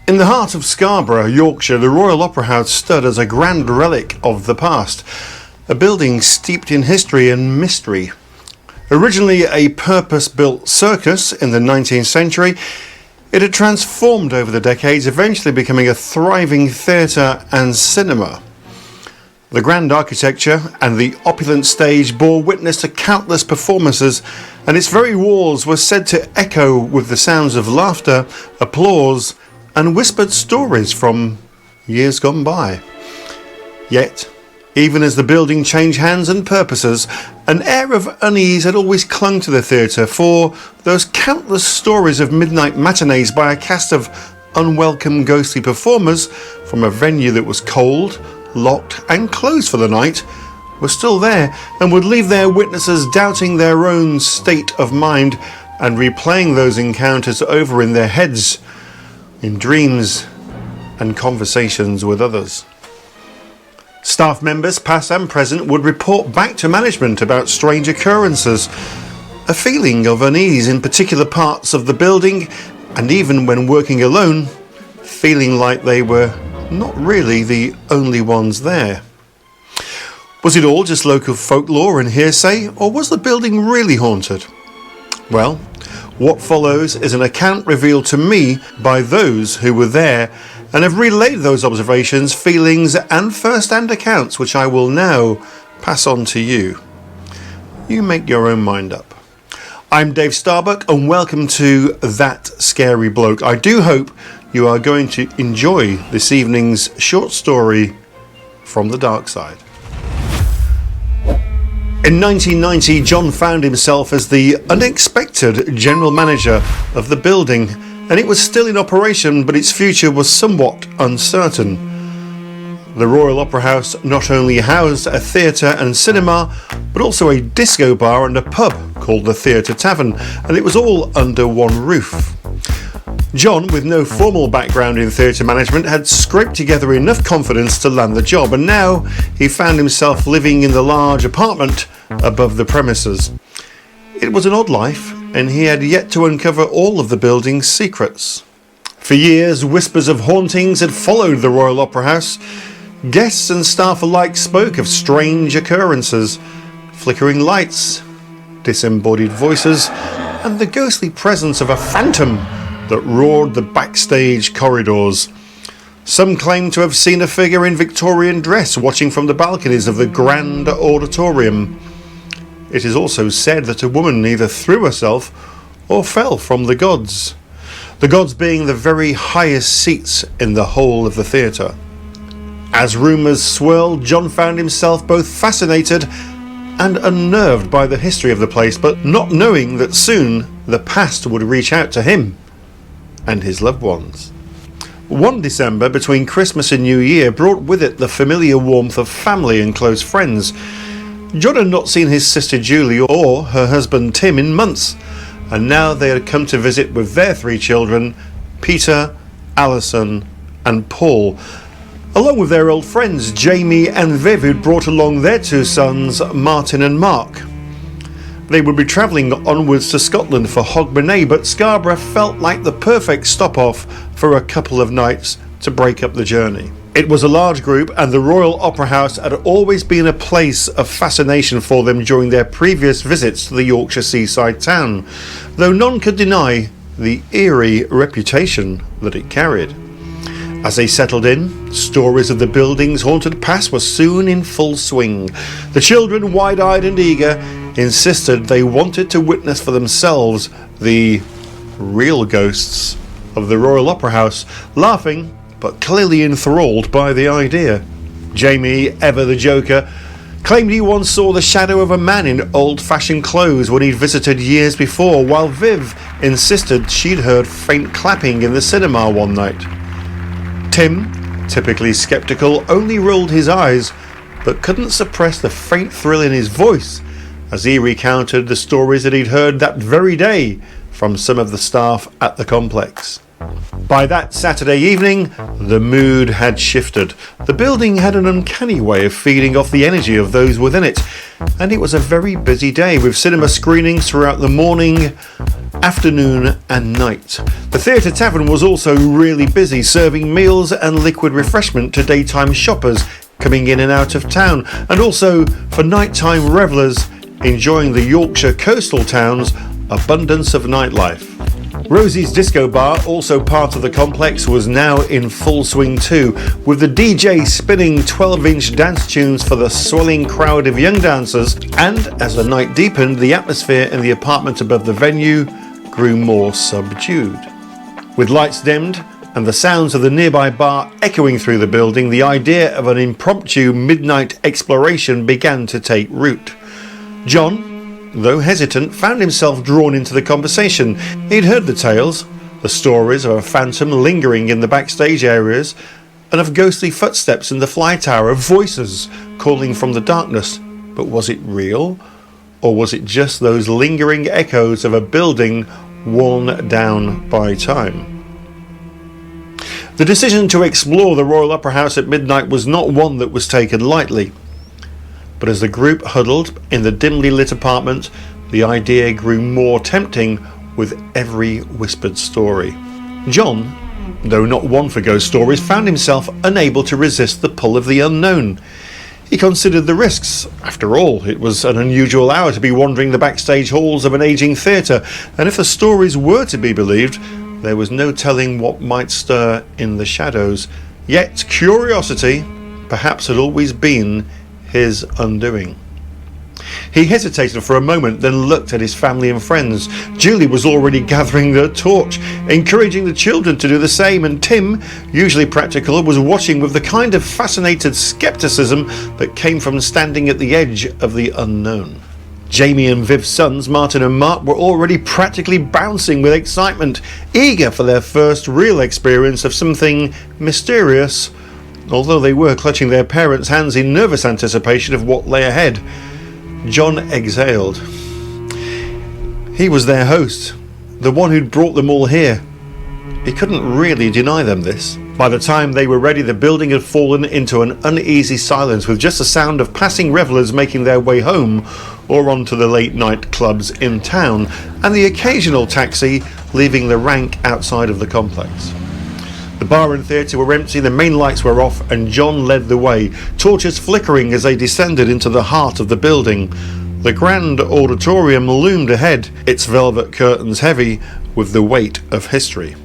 In the heart of Scarborough, Yorkshire, the Royal Opera House stood as a grand relic of the past, a building steeped in history and mystery. Originally a purpose-built circus in the 19th century, it had transformed over the decades, eventually becoming a thriving theatre and cinema. The grand architecture and the opulent stage bore witness to countless performances, and its very walls were said to echo with the sounds of laughter, applause, and whispered stories from years gone by. Yet, even as the building changed hands and purposes, an air of unease had always clung to the theatre, for those countless stories of midnight matinees by a cast of unwelcome ghostly performers from a venue that was cold, locked and closed for the night were still there, and would leave their witnesses doubting their own state of mind and replaying those encounters over in their heads, in dreams and conversations with others. Staff members, past and present, would report back to management about strange occurrences, a feeling of unease in particular parts of the building, and even when working alone, feeling like they were not really the only ones there. Was it all just local folklore and hearsay, or was the building really haunted? Well, what follows is an account revealed to me by those who were there and have relayed those observations, feelings and first-hand accounts, which I will now pass on to you. You make your own mind up. I'm Dave Starbuck and welcome to That Scary Bloke. I do hope you are going to enjoy this evening's short story from the dark side. In 1990, John found himself as the unexpected general manager of the building, and it was still in operation, but its future was somewhat uncertain. The Royal Opera House not only housed a theatre and cinema, but also a disco bar and a pub called the Theatre Tavern, and it was all under one roof. John, with no formal background in theatre management, had scraped together enough confidence to land the job, and now he found himself living in the large apartment above the premises. It was an odd life, and he had yet to uncover all of the building's secrets. For years, whispers of hauntings had followed the Royal Opera House. Guests and staff alike spoke of strange occurrences, flickering lights, disembodied voices, and the ghostly presence of a phantom that roared the backstage corridors. Some claimed to have seen a figure in Victorian dress watching from the balconies of the grand auditorium. It is also said that a woman either threw herself or fell from the gods being the very highest seats in the whole of the theatre. As rumours swirled, John found himself both fascinated and unnerved by the history of the place, but not knowing that soon the past would reach out to him and his loved ones. One December, between Christmas and New Year, brought with it the familiar warmth of family and close friends. John had not seen his sister Julie or her husband Tim in months, and now they had come to visit with their 3 children, Peter, Alison and Paul, along with their old friends Jamie and Viv, who'd brought along their 2 sons, Martin and Mark. They would be travelling onwards to Scotland for Hogmanay, but Scarborough felt like the perfect stop-off for a couple of nights to break up the journey. It was a large group, and the Royal Opera House had always been a place of fascination for them during their previous visits to the Yorkshire seaside town, though none could deny the eerie reputation that it carried. As they settled in, stories of the building's haunted past were soon in full swing. The children, wide-eyed and eager, insisted they wanted to witness for themselves the real ghosts of the Royal Opera House, laughing but clearly enthralled by the idea. Jamie, ever the joker, claimed he once saw the shadow of a man in old-fashioned clothes when he'd visited years before, while Viv insisted she'd heard faint clapping in the cinema one night. Tim, typically sceptical, only rolled his eyes but couldn't suppress the faint thrill in his voice as he recounted the stories that he'd heard that very day from some of the staff at the complex. By that Saturday evening, the mood had shifted. The building had an uncanny way of feeding off the energy of those within it, and it was a very busy day with cinema screenings throughout the morning afternoon and night. The theatre tavern was also really busy, serving meals and liquid refreshment to daytime shoppers coming in and out of town, and also for nighttime revellers enjoying the Yorkshire coastal town's abundance of nightlife. Rosie's Disco Bar, also part of the complex, was now in full swing too, with the DJ spinning 12-inch dance tunes for the swelling crowd of young dancers, and as the night deepened, the atmosphere in the apartment above the venue grew more subdued. With lights dimmed and the sounds of the nearby bar echoing through the building, the idea of an impromptu midnight exploration began to take root. John, though hesitant, found himself drawn into the conversation. He'd heard the tales, the stories of a phantom lingering in the backstage areas, and of ghostly footsteps in the fly tower, of voices calling from the darkness. But was it real? Or was it just those lingering echoes of a building worn down by time? The decision to explore the Royal Opera House at midnight was not one that was taken lightly. But as the group huddled in the dimly lit apartment, the idea grew more tempting with every whispered story. John, though not one for ghost stories, found himself unable to resist the pull of the unknown. He considered the risks. After all, it was an unusual hour to be wandering the backstage halls of an ageing theatre, and if the stories were to be believed, there was no telling what might stir in the shadows. Yet curiosity, perhaps, had always been his undoing. He hesitated for a moment, then looked at his family and friends. Julie was already gathering the torch, encouraging the children to do the same, and Tim, usually practical, was watching with the kind of fascinated skepticism that came from standing at the edge of the unknown. Jamie and Viv's sons, Martin and Mark, were already practically bouncing with excitement, eager for their first real experience of something mysterious, although they were clutching their parents' hands in nervous anticipation of what lay ahead. John exhaled. He was their host, the one who'd brought them all here. He couldn't really deny them this. By the time they were ready, the building had fallen into an uneasy silence, with just the sound of passing revellers making their way home or onto the late night clubs in town, and the occasional taxi leaving the rank outside of the complex. The bar and theatre were empty, the main lights were off, and John led the way, torches flickering as they descended into the heart of the building. The grand auditorium loomed ahead, its velvet curtains heavy with the weight of history.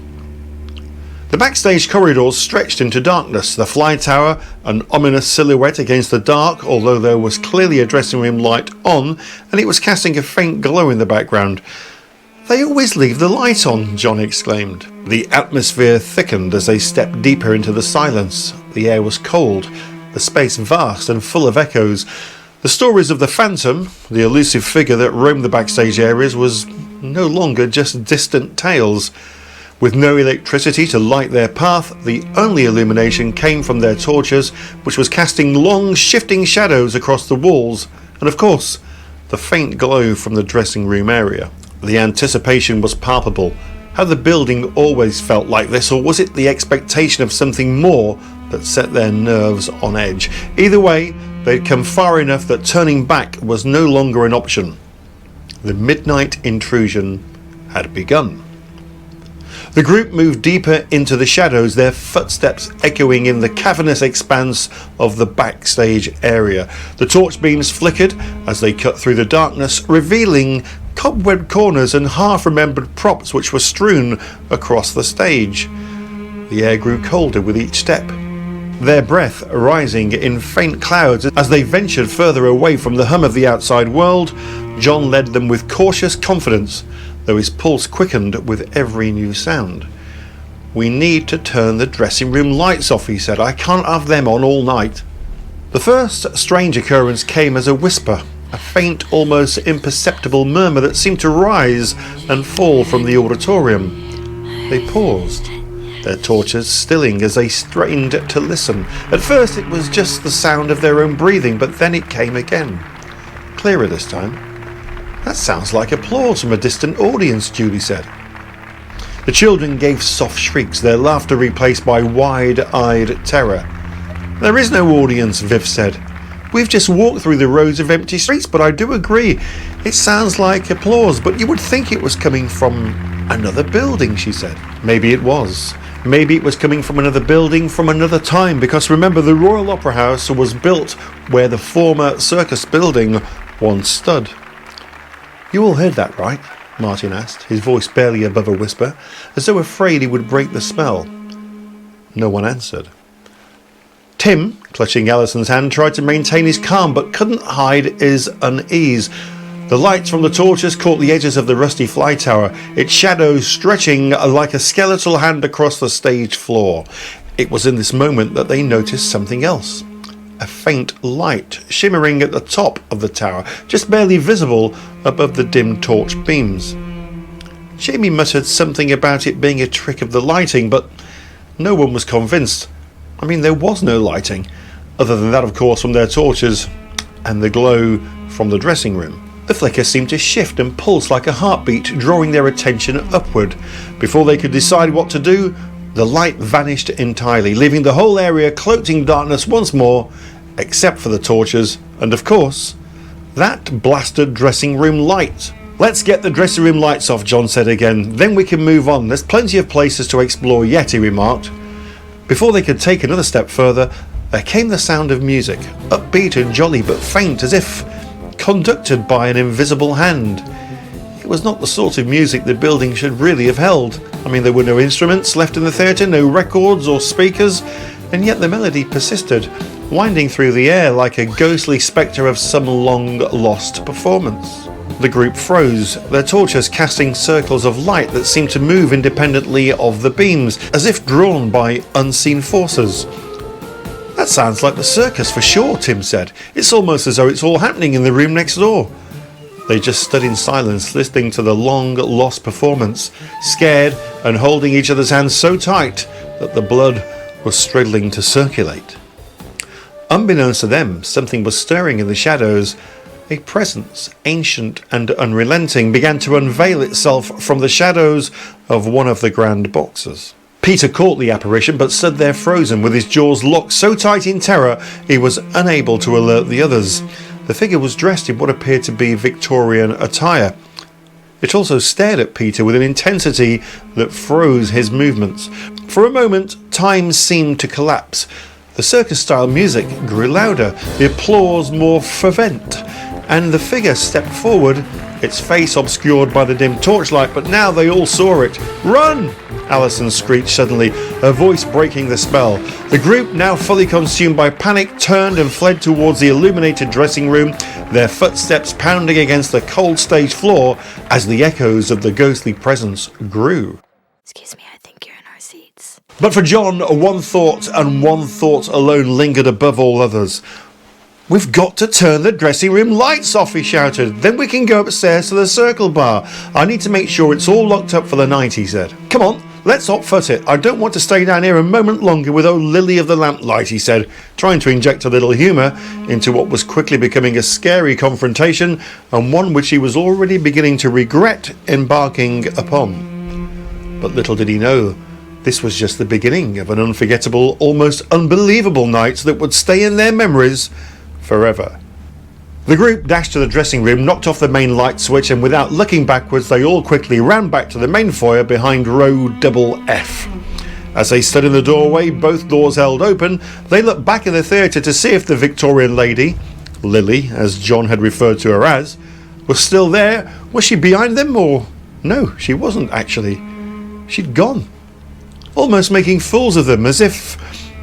The backstage corridors stretched into darkness, the fly tower an ominous silhouette against the dark, although there was clearly a dressing room light on, and it was casting a faint glow in the background. "They always leave the light on," John exclaimed. The atmosphere thickened as they stepped deeper into the silence. The air was cold, the space vast and full of echoes. The stories of the phantom, the elusive figure that roamed the backstage areas, was no longer just distant tales. With no electricity to light their path, the only illumination came from their torches, which was casting long, shifting shadows across the walls, and of course, the faint glow from the dressing room area. The anticipation was palpable. Had the building always felt like this, or was it the expectation of something more that set their nerves on edge? Either way, they'd come far enough that turning back was no longer an option. The midnight intrusion had begun. The group moved deeper into the shadows, their footsteps echoing in the cavernous expanse of the backstage area. The torch beams flickered as they cut through the darkness, revealing cobweb corners and half-remembered props which were strewn across the stage. The air grew colder with each step, their breath rising in faint clouds as they ventured further away from the hum of the outside world. John led them with cautious confidence, though his pulse quickened with every new sound. "We need to turn the dressing room lights off," he said. "I can't have them on all night." The first strange occurrence came as a whisper, a faint, almost imperceptible murmur that seemed to rise and fall from the auditorium. They paused, their torches stilling as they strained to listen. At first it was just the sound of their own breathing, but then it came again, clearer this time. "That sounds like applause from a distant audience," Julie said. The children gave soft shrieks, their laughter replaced by wide-eyed terror. "There is no audience," Viv said. We've just walked through the rows of empty streets, but I do agree, it sounds like applause, but you would think it was coming from another building, she said. Maybe it was. Maybe it was coming from another building from another time, because remember, the Royal Opera House was built where the former circus building once stood. You all heard that, right? Martin asked, his voice barely above a whisper, as though afraid he would break the spell. No one answered. Tim, clutching Alison's hand, tried to maintain his calm but couldn't hide his unease. The lights from the torches caught the edges of the rusty fly tower, its shadows stretching like a skeletal hand across the stage floor. It was in this moment that they noticed something else. A faint light shimmering at the top of the tower, just barely visible above the dim torch beams. Jamie muttered something about it being a trick of the lighting, but no one was convinced. I mean, there was no lighting, other than that, of course, from their torches and the glow from the dressing room. The flicker seemed to shift and pulse like a heartbeat, drawing their attention upward. Before they could decide what to do, the light vanished entirely, leaving the whole area cloaked in darkness once more, except for the torches, and of course, that blasted dressing room light. Let's get the dressing room lights off, John said again, then we can move on. There's plenty of places to explore yet, he remarked. Before they could take another step further, there came the sound of music, upbeat and jolly but faint, as if conducted by an invisible hand. It was not the sort of music the building should really have held. I mean, there were no instruments left in the theatre, no records or speakers, and yet the melody persisted, winding through the air like a ghostly spectre of some long-lost performance. The group froze, their torches casting circles of light that seemed to move independently of the beams, as if drawn by unseen forces. That sounds like the circus for sure, Tim said. It's almost as though it's all happening in the room next door. They just stood in silence, listening to the long-lost performance, scared and holding each other's hands so tight that the blood was struggling to circulate. Unbeknownst to them, something was stirring in the shadows. A presence, ancient and unrelenting, began to unveil itself from the shadows of one of the grand boxes. Peter caught the apparition but stood there frozen, with his jaws locked so tight in terror he was unable to alert the others. The figure was dressed in what appeared to be Victorian attire. It also stared at Peter with an intensity that froze his movements. For a moment, time seemed to collapse. The circus-style music grew louder, the applause more fervent, and the figure stepped forward, its face obscured by the dim torchlight, but now they all saw it. "Run!" Alison screeched suddenly, her voice breaking the spell. The group, now fully consumed by panic, turned and fled towards the illuminated dressing room, their footsteps pounding against the cold stage floor as the echoes of the ghostly presence grew. Excuse me, I think you're in our seats. But for John, one thought and one thought alone lingered above all others. "We've got to turn the dressing room lights off," he shouted. "Then we can go upstairs to the circle bar. I need to make sure it's all locked up for the night," he said. "Come on, let's hot-foot it. I don't want to stay down here a moment longer with old Lily of the Lamplight," he said, trying to inject a little humour into what was quickly becoming a scary confrontation, and one which he was already beginning to regret embarking upon. But little did he know, this was just the beginning of an unforgettable, almost unbelievable night that would stay in their memories forever. The group dashed to the dressing room, knocked off the main light switch, and without looking backwards they all quickly ran back to the main foyer behind row double F. As they stood in the doorway, both doors held open, they looked back in the theatre to see if the Victorian lady, Lily as John had referred to her as, was still there. Was she behind them, or... No, she wasn't actually. She'd gone, almost making fools of them, as if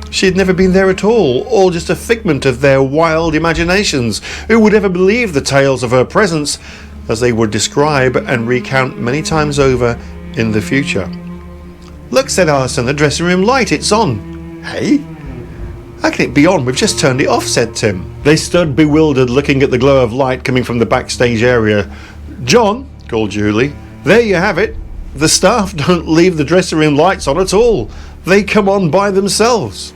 she had never been there at all just a figment of their wild imaginations. Who would ever believe the tales of her presence, as they would describe and recount many times over in the future? "Look," said Alison, "the dressing room light, it's on." "Hey? How can it be on? We've just turned it off," said Tim. They stood bewildered, looking at the glow of light coming from the backstage area. "John," called Julie, "there you have it. The staff don't leave the dressing room lights on at all. They come on by themselves."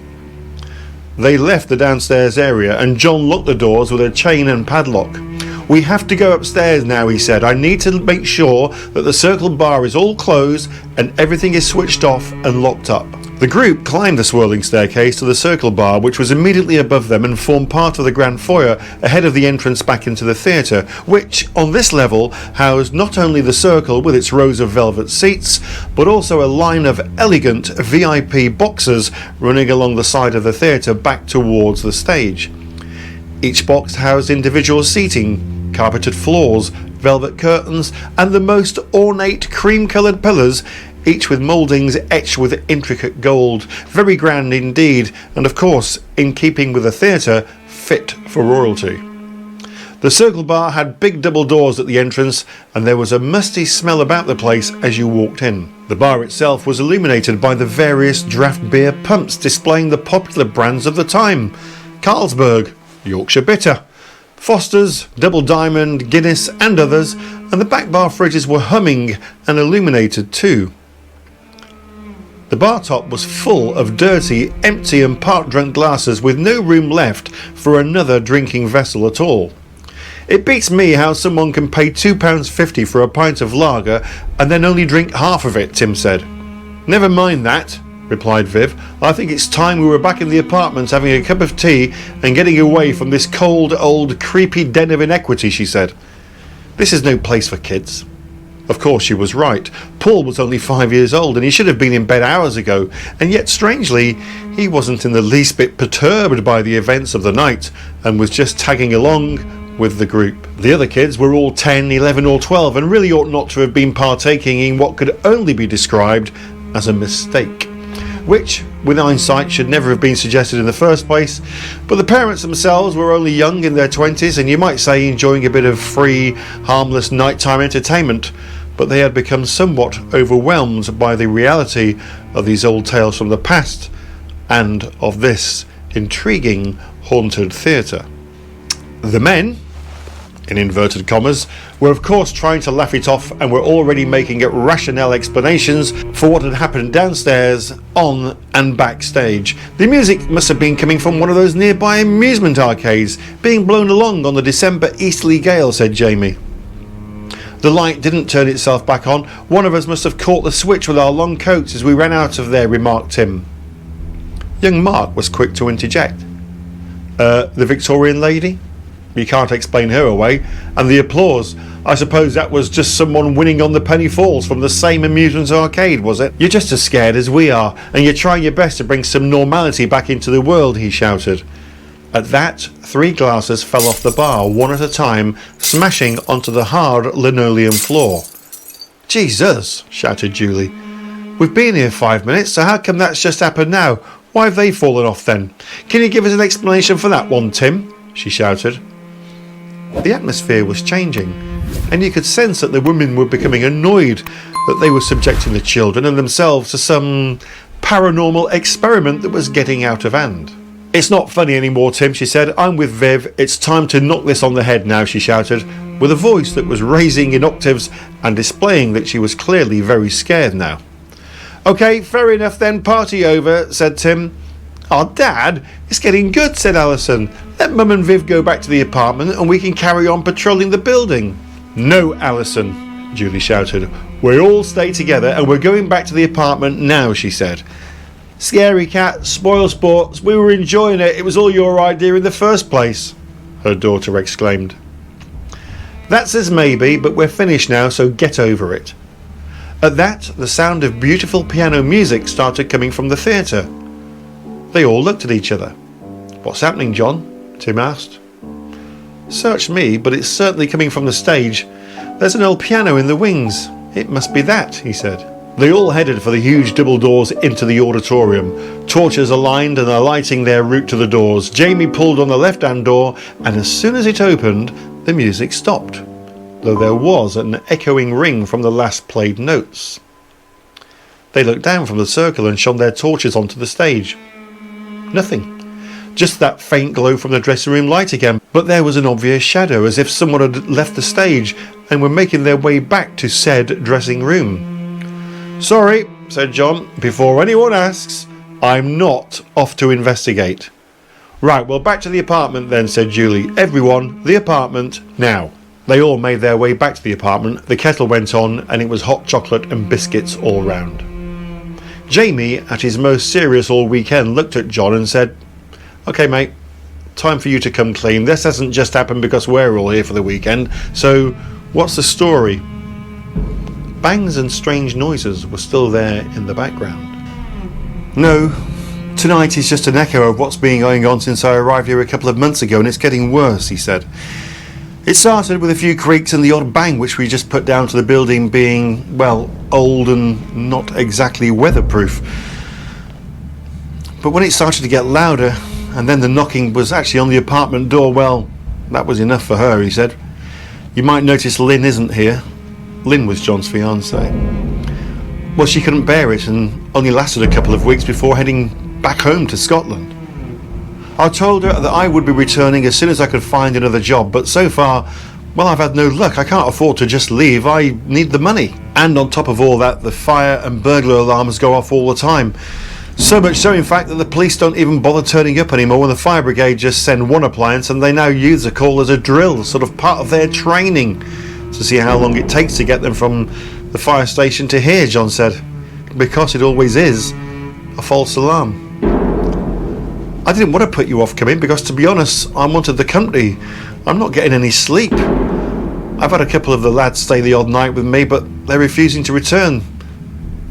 They left the downstairs area, and John locked the doors with a chain and padlock. "We have to go upstairs now," he said. "I need to make sure that the circle bar is all closed and everything is switched off and locked up." The group climbed the swirling staircase to the circle bar, which was immediately above them and formed part of the grand foyer ahead of the entrance back into the theatre, which, on this level, housed not only the circle with its rows of velvet seats, but also a line of elegant VIP boxes running along the side of the theatre back towards the stage. Each box housed individual seating, carpeted floors, velvet curtains, and the most ornate cream-coloured pillars, each with mouldings etched with intricate gold. Very grand indeed, and of course, in keeping with the theatre, fit for royalty. The circle bar had big double doors at the entrance, and there was a musty smell about the place as you walked in. The bar itself was illuminated by the various draft beer pumps displaying the popular brands of the time: Carlsberg, Yorkshire Bitter, Foster's, Double Diamond, Guinness and others, and the back bar fridges were humming and illuminated too. The bar top was full of dirty, empty and part-drunk glasses with no room left for another drinking vessel at all. It beats me how someone can pay £2.50 for a pint of lager and then only drink half of it, Tim said. Never mind that, replied Viv. I think it's time we were back in the apartment having a cup of tea and getting away from this cold, old, creepy den of inequity, she said. This is no place for kids. Of course she was right. Paul was only 5 years old and he should have been in bed hours ago, and yet strangely he wasn't in the least bit perturbed by the events of the night and was just tagging along with the group. The other kids were all 10, 11 or 12 and really ought not to have been partaking in what could only be described as a mistake, which with hindsight should never have been suggested in the first place. But the parents themselves were only young, in their 20s, and you might say enjoying a bit of free, harmless nighttime entertainment, but they had become somewhat overwhelmed by the reality of these old tales from the past and of this intriguing haunted theatre. The men, in inverted commas, were of course trying to laugh it off and were already making rationale explanations for what had happened downstairs, on and backstage. The music must have been coming from one of those nearby amusement arcades, being blown along on the December easterly gale, said Jamie. The light didn't turn itself back on. One of us must have caught the switch with our long coats as we ran out of there, remarked Tim. Young Mark was quick to interject. The Victorian lady? You can't explain her away. And the applause. I suppose that was just someone winning on the penny falls from the same amusement arcade, was it? You're just as scared as we are, and you're trying your best to bring some normality back into the world, he shouted. At that, 3 glasses fell off the bar, one at a time, smashing onto the hard linoleum floor. Jesus, shouted Julie. We've been here 5 minutes, so how come that's just happened now? Why have they fallen off then? Can you give us an explanation for that one, Tim? She shouted. The atmosphere was changing, and you could sense that the women were becoming annoyed that they were subjecting the children and themselves to some paranormal experiment that was getting out of hand. It's not funny anymore, Tim, she said. I'm with Viv. It's time to knock this on the head now, she shouted, with a voice that was raising in octaves and displaying that she was clearly very scared now. OK, fair enough then, party over, said Tim. Oh, Dad, it's getting good, said Alison. Let Mum and Viv go back to the apartment and we can carry on patrolling the building. No, Alison, Julie shouted. We all stay together and we're going back to the apartment now, she said. Scary cat, spoil sports, we were enjoying it. It was all your idea in the first place, her daughter exclaimed. That's as maybe, but we're finished now, so get over it. At that, the sound of beautiful piano music started coming from the theatre. They all looked at each other. What's happening, John? Tim asked. Search me, but it's certainly coming from the stage. There's an old piano in the wings. It must be that, he said. They all headed for the huge double doors into the auditorium. Torches aligned and alighting their route to the doors. Jamie pulled on the left-hand door, and as soon as it opened, the music stopped, though there was an echoing ring from the last played notes. They looked down from the circle and shone their torches onto the stage. Nothing. Just that faint glow from the dressing room light again, but there was an obvious shadow, as if someone had left the stage and were making their way back to said dressing room. Sorry, said John, before anyone asks, I'm not off to investigate. Right, well, back to the apartment then, said Julie. Everyone, the apartment, now. They all made their way back to the apartment. The kettle went on and it was hot chocolate and biscuits all round. Jamie, at his most serious all weekend, looked at John and said, "Okay, mate, time for you to come clean. This hasn't just happened because we're all here for the weekend. So, what's the story?" Bangs and strange noises were still there in the background. "No, tonight is just an echo of what's been going on since I arrived here a couple of months ago, and it's getting worse," he said. "It started with a few creaks and the odd bang which we just put down to the building being, well, old and not exactly weatherproof. But when it started to get louder, and then the knocking was actually on the apartment door, well, that was enough for her," he said. "You might notice Lynn isn't here." Lynn was John's fiancée. "Well, she couldn't bear it and only lasted a couple of weeks before heading back home to Scotland. I told her that I would be returning as soon as I could find another job, but so far, well, I've had no luck. I can't afford to just leave. I need the money. And on top of all that, the fire and burglar alarms go off all the time. So much so, in fact, that the police don't even bother turning up anymore when the fire brigade just send one appliance, and they now use the call as a drill, sort of part of their training, to see how long it takes to get them from the fire station to here," John said. "Because it always is a false alarm. I didn't want to put you off coming because, to be honest, I wanted the company. I'm not getting any sleep. I've had a couple of the lads stay the odd night with me, but they're refusing to return.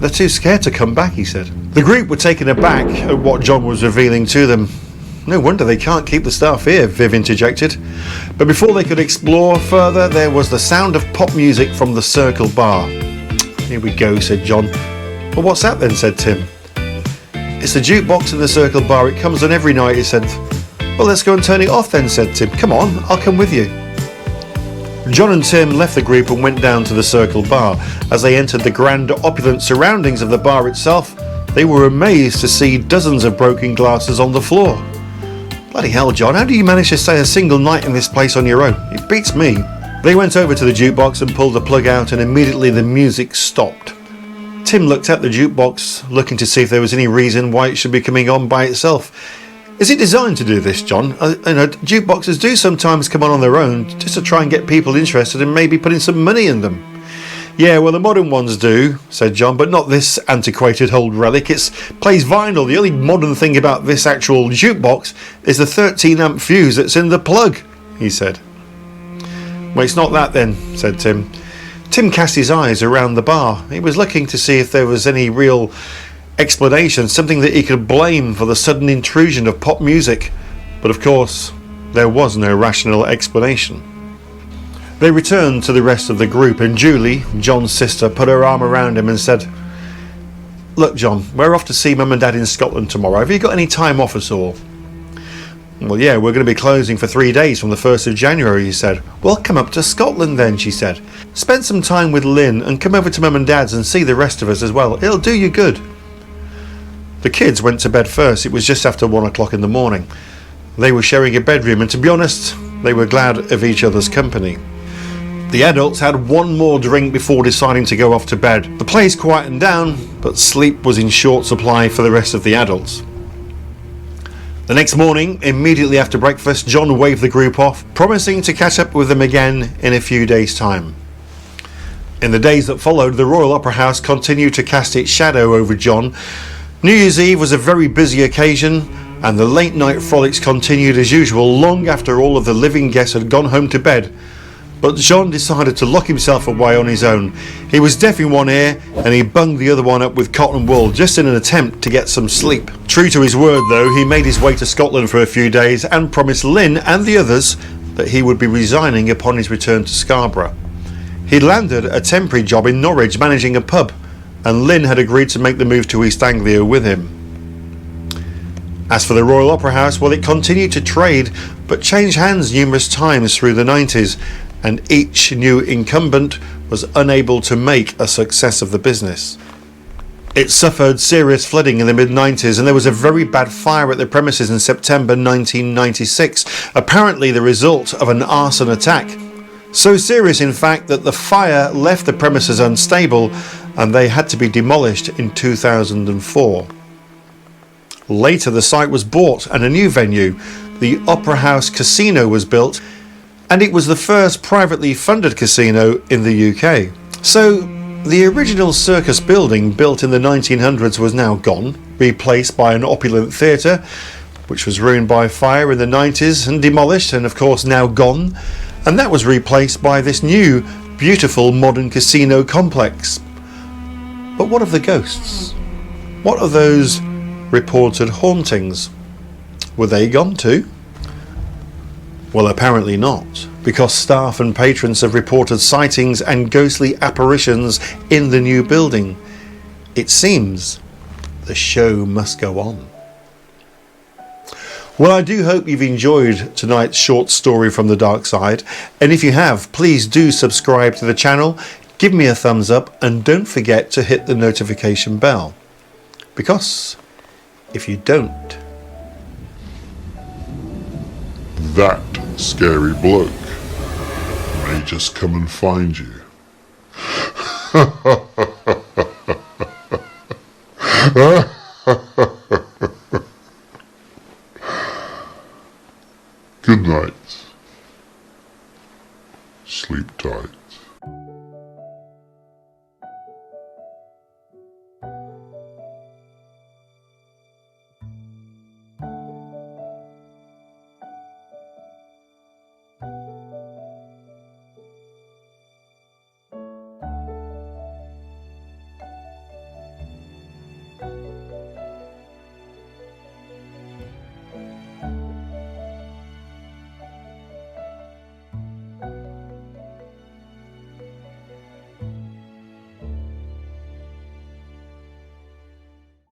They're too scared to come back," he said. The group were taken aback at what John was revealing to them. "No wonder they can't keep the staff here," Viv interjected. But before they could explore further, there was the sound of pop music from the Circle Bar. "Here we go," said John. "Well, what's that then?" said Tim. "It's the jukebox in the Circle Bar. It comes on every night," he said. "Well, let's go and turn it off then," said Tim. "Come on, I'll come with you." John and Tim left the group and went down to the Circle Bar. As they entered the grand, opulent surroundings of the bar itself, they were amazed to see dozens of broken glasses on the floor. "Bloody hell, John, how do you manage to stay a single night in this place on your own? It beats me." They went over to the jukebox and pulled the plug out, and immediately the music stopped. Tim looked at the jukebox, looking to see if there was any reason why it should be coming on by itself. "Is it designed to do this, John? Jukeboxes do sometimes come on their own, just to try and get people interested and maybe putting some money in them." "Yeah, well, the modern ones do," said John, "but not this antiquated old relic. It plays vinyl. The only modern thing about this actual jukebox is the 13 amp fuse that's in the plug," he said. "Well, it's not that then," said Tim. Tim cast his eyes around the bar. He was looking to see if there was any real explanation, something that he could blame for the sudden intrusion of pop music. But of course, there was no rational explanation. They returned to the rest of the group, and Julie, John's sister, put her arm around him and said, "Look, John, we're off to see Mum and Dad in Scotland tomorrow. Have you got any time off at all?" "Well, yeah, we're going to be closing for 3 days from the 1st of January, he said. "Well, come up to Scotland then," she said. "Spend some time with Lynn and come over to Mum and Dad's and see the rest of us as well. It'll do you good." The kids went to bed first. It was just after 1 o'clock in the morning. They were sharing a bedroom, and to be honest, they were glad of each other's company. The adults had one more drink before deciding to go off to bed. The place quietened down, but sleep was in short supply for the rest of the adults. The next morning, immediately after breakfast, John waved the group off, promising to catch up with them again in a few days' time. In the days that followed, the Royal Opera House continued to cast its shadow over John. New Year's Eve was a very busy occasion, and the late night frolics continued as usual long after all of the living guests had gone home to bed. But John decided to lock himself away on his own. He was deaf in one ear and he bunged the other one up with cotton wool just in an attempt to get some sleep. True to his word though, he made his way to Scotland for a few days and promised Lynn and the others that he would be resigning upon his return to Scarborough. He'd landed a temporary job in Norwich managing a pub, and Lynn had agreed to make the move to East Anglia with him. As for the Royal Opera House, well, it continued to trade but changed hands numerous times through the 90s, and each new incumbent was unable to make a success of the business. It suffered serious flooding in the mid-90s, and there was a very bad fire at the premises in September 1996, apparently the result of an arson attack. So serious, in fact, that the fire left the premises unstable and they had to be demolished in 2004. Later, the site was bought and a new venue, the Opera House Casino, was built, and it was the first privately funded casino in the UK. So The original circus building, built in the 1900s, was now gone, replaced by an opulent theatre, which was ruined by fire in the 90s and demolished and of course now gone, and that was replaced by this new, beautiful modern casino complex. But what of the ghosts? What of those reported hauntings? Were they gone too? Well, apparently not, because staff and patrons have reported sightings and ghostly apparitions in the new building. It seems the show must go on. Well, I do hope you've enjoyed tonight's short story from the dark side, and if you have, please do subscribe to the channel, give me a thumbs up, and don't forget to hit the notification bell, because if you don't, that scary bloke may just come and find you.